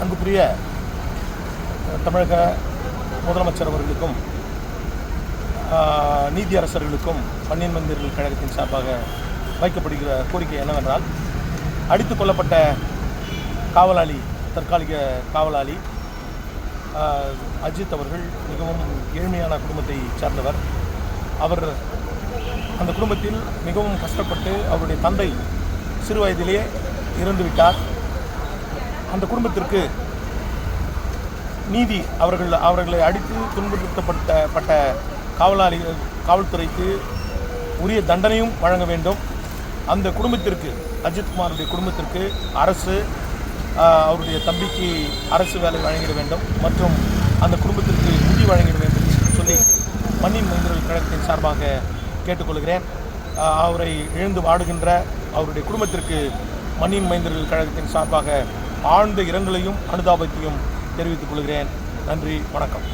அன்புக்குரிய தமிழக முதலமைச்சர் அவர்களுக்கும் நீதியரசர்களுக்கும் பன்னியன் மந்திரிகள் கழகத்தின் சார்பாக வைக்கப்படுகிற கோரிக்கை என்னவென்றால், அடித்துக் கொல்லப்பட்ட காவலாளி, தற்காலிக காவலாளி அஜித் அவர்கள் மிகவும் ஏழ்மையான குடும்பத்தை சார்ந்தவர். அவர் அந்த குடும்பத்தில் மிகவும் கஷ்டப்பட்டு அவருடைய தந்தை சிறு வயதிலே இறந்துவிட்டார். அந்த குடும்பத்திற்கு நீதி, அவர்களை அடித்து துன்புறுத்தப்பட்ட காவல்துறைக்கு உரிய தண்டனையும் வழங்க வேண்டும். அந்த குடும்பத்திற்கு, அஜித்குமாருடைய குடும்பத்திற்கு அரசு அவருடைய தம்பிக்கு அரசு வேலை வழங்கிட வேண்டும் மற்றும் அந்த குடும்பத்திற்கு நிதி வழங்கிட வேண்டும் சொல்லி பன்னியன் மந்திரிகள் கழகத்தின் சார்பாக கேட்டுக்கொள்கிறேன். அவரை இழந்து வாடுகின்ற அவருடைய குடும்பத்திற்கு பன்னியன் மந்திரிகள் கழகத்தின் சார்பாக ஆழ்ந்த இரங்கலையும் அனுதாபத்தையும் தெரிவித்துக் கொள்கிறேன். நன்றி, வணக்கம்.